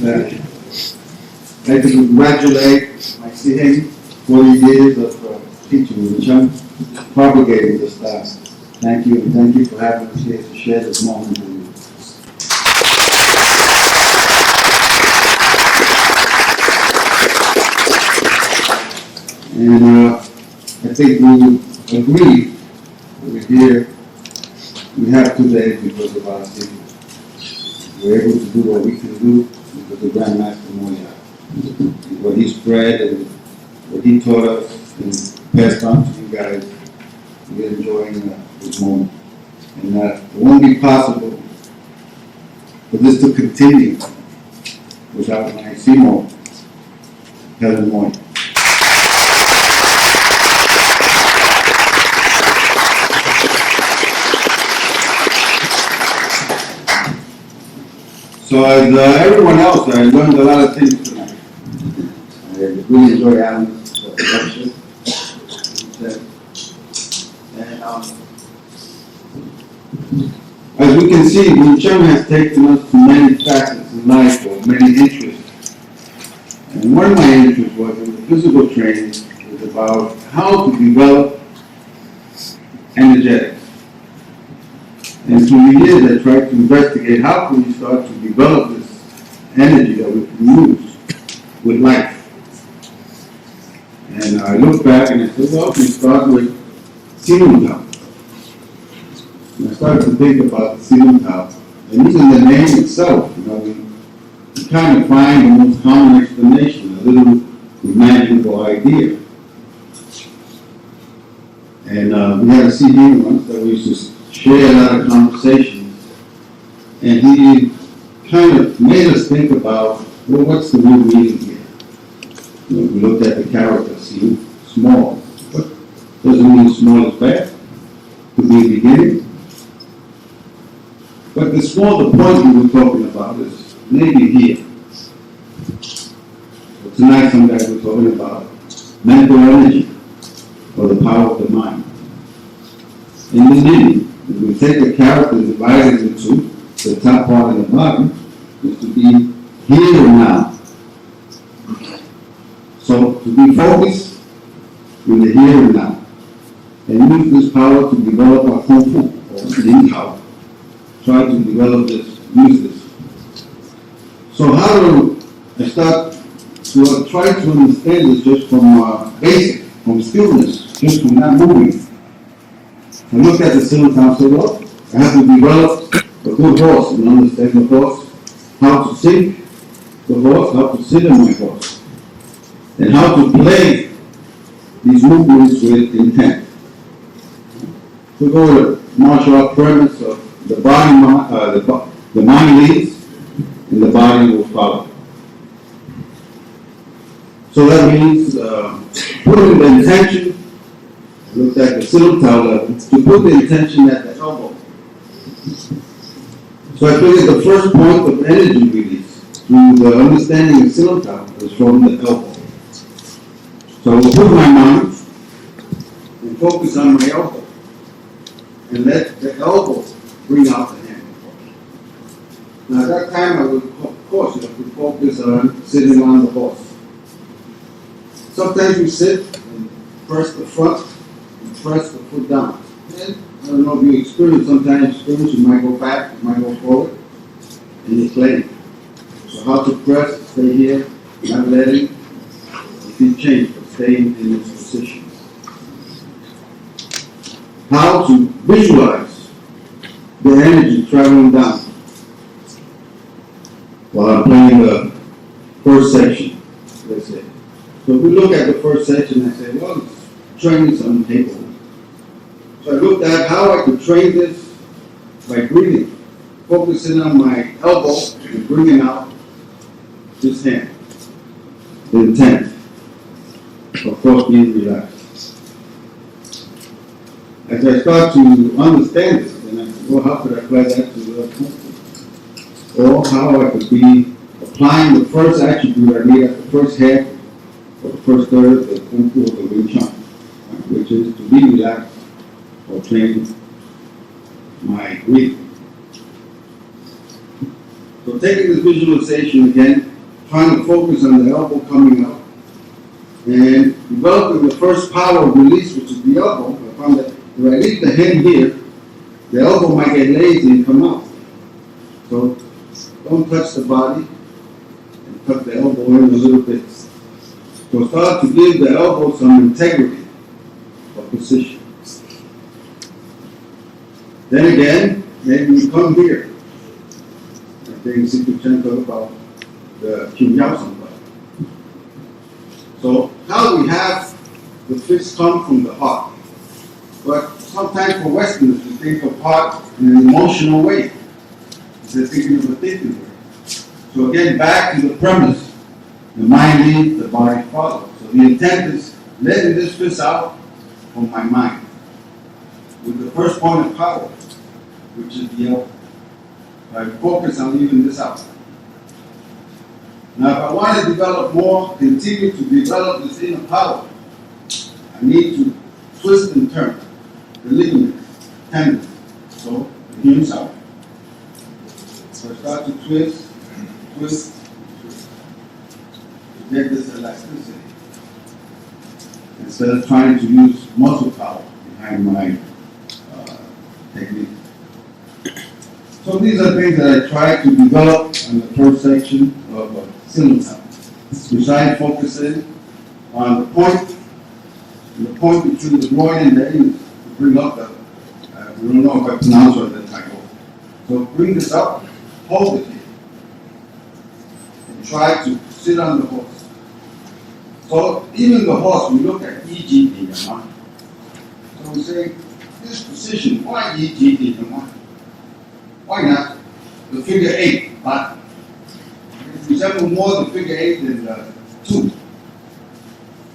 I'd like to congratulate my seeing 40 years of teaching in Chun, propagating this style. Thank you, and thank you for having us here to share this moment with you. And I think we would agree that we're here, we have today because of our students. We're able to do what we can do because of Grão-mestre Moy Yat. What he spread and what he taught us and passed on to you guys, we're enjoying this moment. And it won't be possible for this to continue without my Simo, Helen Moy. So as everyone else, I learned a lot of things tonight. I really enjoy Alan's lecture. And as we can see, Ving Tsun has taken us to many facets in life or many interests. And one of my interests was in the physical training, was about how to develop energetics. And through the years, I tried to investigate how can we start to develop this energy that we can use with life. And I looked back and I said, well, we start with Fundada. And I started to think about Fundada. And even the name itself, we kind of find the most common explanation, a little imaginable idea. And we had a CD once that we used to share a lot of conversations, and he kind of made us think about, well, what's the real meaning here? We looked at the character, see, small. But doesn't mean small is bad. Could be a beginning. But the small, the point we were talking about is maybe here. So tonight, some guys were talking about mental energy, or the power of the mind. In the meaning, if we take a character and divide it into the top part and the bottom, is to be here and now. So to be focused in the here and now. And use this power to develop our kung fu, or Ling Tao. Try to develop this, use this. So how do I start to try to understand this just from basic, from stillness, just from not moving. I looked at the Silicon and said, well, I have to develop a good horse and understand the horse, how to sink the horse, how to sit on my horse, and how to play these movements with intent. To go to martial art premise of the body, the mind leads, and the body will follow. So that means putting the intention. Looked at the Silicon level to put the intention at the elbow. So I figured the first point of energy release through the understanding of Silicon is from the elbow. So I will put my mind and focus on my elbow and let the elbow bring out the hand. Now at that time I would, of course, you have to focus on sitting on the horse. Sometimes we sit and press the front, press the foot down. And I don't know if you sometimes you might go back, you might go forward, and you're playing. So how to press, stay here, not letting the feet change, but staying in its position. How to visualize the energy traveling down while I'm playing the first section, let's say. So if we look at the first section, I say, well, it's training some paper. So I looked at how I could train this by breathing, focusing on my elbow and bringing out this hand. The intent, of course, being relaxed. As I start to understand this, then I said, well, how could I apply that to the kung fu? Or how I could be applying the first attribute I need at the first half or the first third of the kung fu of the Wing Tsun, which is to be relaxed or train my breathing. So taking this visualization again, focus on the elbow coming up and developing the first power of release, which is the elbow. If I leave the hand here, the elbow might get lazy and come out. So don't touch the body and tuck the elbow in a little bit. So start to give the elbow some integrity of position. Then again, maybe we come here. I think Siku Chen talked about the Kim Yao San. So how we have the fist come from the heart. But sometimes for Westerners, we think of heart in an emotional way. They're thinking of a thinking way. So again, back to the premise, the mind leads, the body follows. So the intent is letting this fist out from my mind with the first point of power, which is the elbow. I focus on leaving this out. Now, if I want to develop more, continue to develop this inner power, I need to twist and turn the ligaments, tendons. So, the hinge out. So I start to twist, twist, twist, to get this elasticity. Instead of trying to use muscle power behind my technique. So these are things that I try to develop in the first section of Simultan. Besides focusing on the point between the groin and the anus, to bring up the, we don't know if I pronounce it that title. So bring this up, hold it here, and try to sit on the horse. So even the horse, we look at EGD, so we say, this position, why EGD? Why not the figure 8 body? It resembles more the figure 8 than the 2.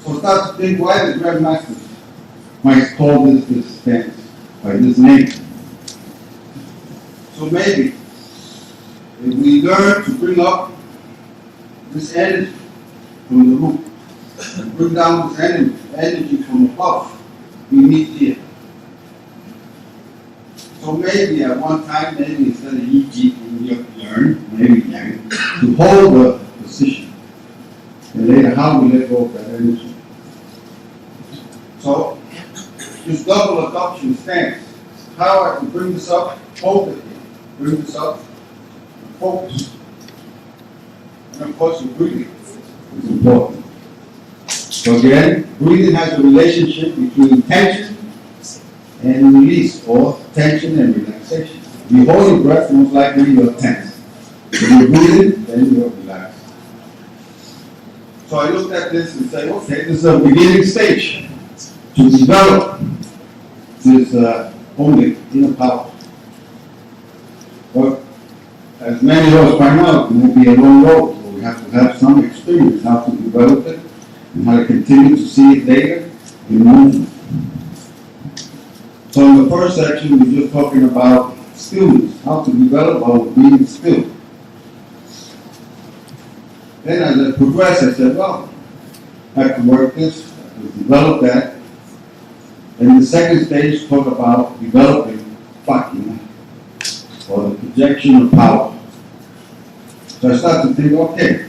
So start to think, why the Grão-mestre might call this stance by this name. So maybe if we learn to bring up this energy from the root and bring down this energy from above, we meet here. So maybe at one time, maybe instead of EG, you learn, maybe to hold the position. And later, how we let go of that energy. So, this double adoption stance, how I can bring this up, hold it here, bring this up, and focus. And of course, the breathing is important. So again, breathing has a relationship between tension and release, or tension and relaxation. If you hold your breath, most likely you're tense. If you're breathing, then you're relaxed. So I looked at this and said, okay, this is a beginning stage to develop this holy inner power. But as many of us find out, it may be a long road, so we have to have some experience how to develop it and how to continue to see it later in movement. So in the first section, we're just talking about stillness, how to develop our being still. Then as I progressed, I said, well, I have to work this, I have to develop that. And the second stage talk about developing Fakina, or the projection of power. So I start to think, okay,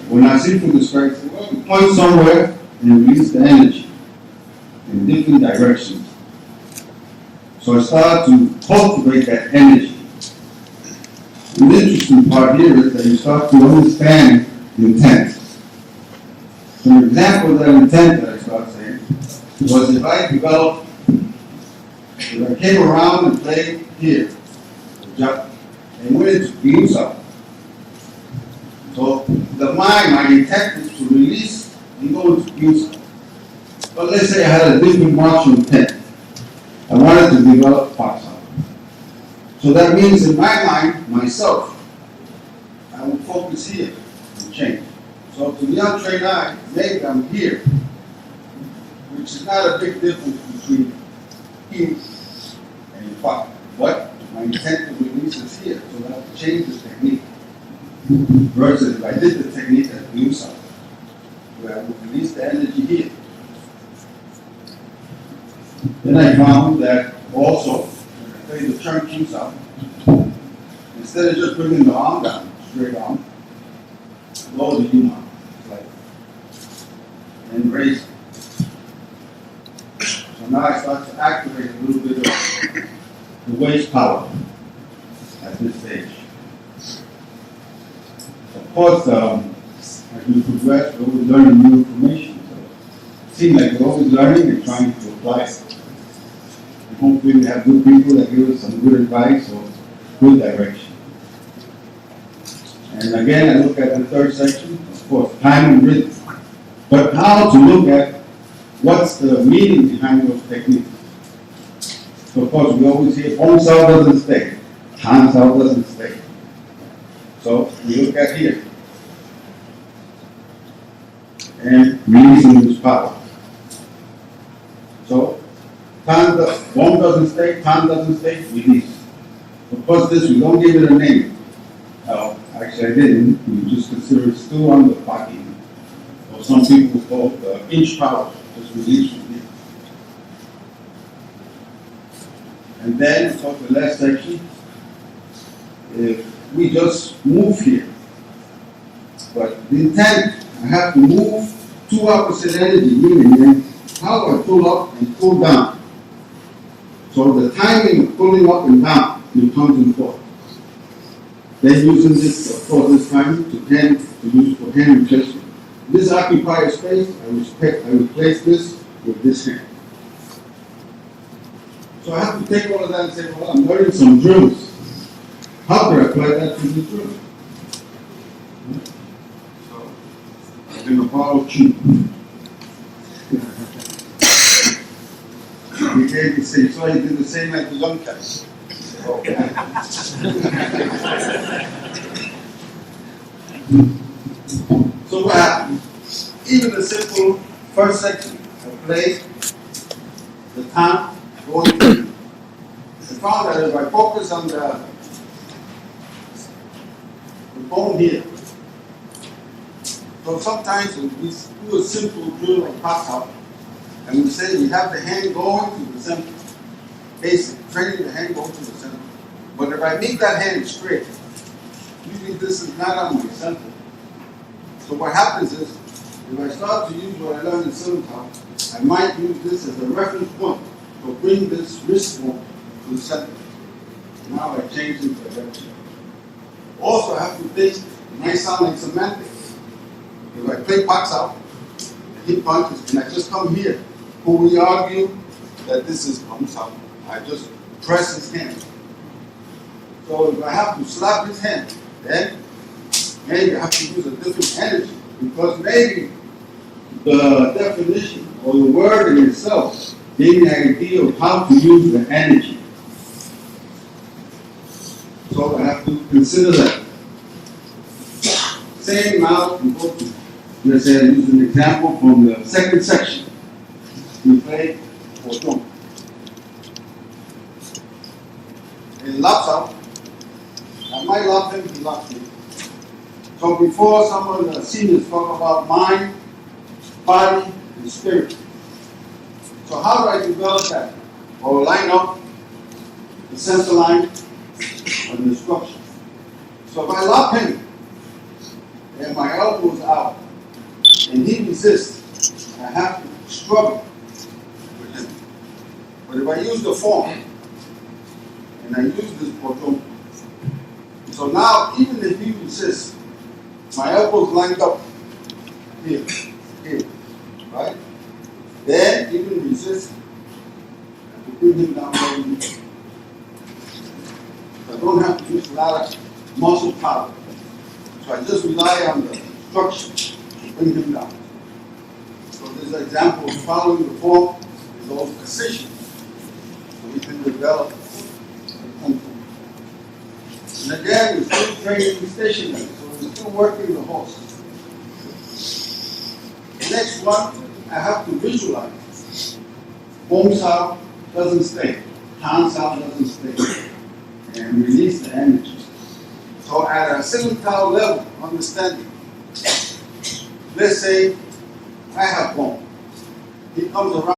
when I see from the strength, well, we point somewhere and release the energy in different directions. So I start to cultivate that energy. The interesting part here is that you start to understand the intent. So an example of that intent that I started saying was if I developed, if I came around and played here, and went into Ving Tsun. So the mind, my intent is to release and go into Ving Tsun. But let's say I had a different martial intent. I wanted to develop Paksa. So that means in my mind, myself, I will focus here and change. So to the untrained eye, maybe I'm here, which is not a big difference between here and Pak. But my intent to release is here, so I have to change the technique. Versus if I did the technique as Ving Tsun, where I would release the energy here. Then I found that also, when I play the turn keys out, instead of just bringing the arm down, straight arm, lower the human, like, and raise it. So now I start to activate a little bit of the waste power at this stage. Of course, as we progress, we're always learning new information. So it seems like we're always learning and trying to apply it. And hopefully we have good people that give us some good advice or good direction. And again, I look at the third section, of course, time and rhythm. But how to look at what's the meaning behind those techniques. So of course, we always hear, home cell doesn't stay, time cell doesn't stay. So we look at here. And releasing this power. So, one doesn't stay, time doesn't stay, release. Of course, this, we don't give it a name. Actually, I didn't. We just consider it still under blocking. Or some people call it the inch power, just release from here. And then, for the last section, if we just move here. But the intent, I have to move two opposite energy, meaning how do I pull up and pull down? So the timing of pulling up and down becomes important. Then using this, of course, this time to use for hand replacement. This occupies space, I replace this with this hand. So I have to take all of that and say, well, I'm learning some drills. How do I apply that to the drill? So I'm going to follow Chun. He gave the same, so he did the same like the young guys. So what happened? Even the simple first section, I played the time going through. I found that if I focus on the bone here, so sometimes we do a simple drill like pass out, and we say we have the hand going to the center. Basic, training the hand going to the center. But if I make that hand straight, usually this is not on my center. So what happens is, if I start to use what I learned in Silicon, I might use this as a reference point to bring this wrist bone to the center. Now I change the direction. Also, I have to think, it might sound like semantics. If I play box out, hit punches, and I just come here, who we argue that this is comes out. I just press his hand. So if I have to slap his hand, then maybe I have to use a different energy, because maybe the definition or the word in itself gave me an idea of how to use the energy. So I have to consider that. Same now, we go to, let's say I use an example from the second section. We play Chun. He laps out. I might lap him, he laps me. So before some of the seniors talk about mind, body, and spirit. So how do I develop that? Or line up the center line of the instruction. So if I lap him, and my elbow is out, and he resists, I have to struggle with him. But if I use the form, and I use this bottom, so now even if he resists, my elbow's lined up here, right? Then even resist, I can bring him down very easy. I don't have to use a lot of muscle power. So I just rely on the structure to bring him down. So this example of following the form is all precision. So we can develop Kung Fu. And again, we're still training stationary, so we're still working the horse. The next one, I have to visualize. Home sound doesn't stay. Hand sound doesn't stay. And release the energy. So at a cyclical level, understanding. Let's say I have bone. He comes around.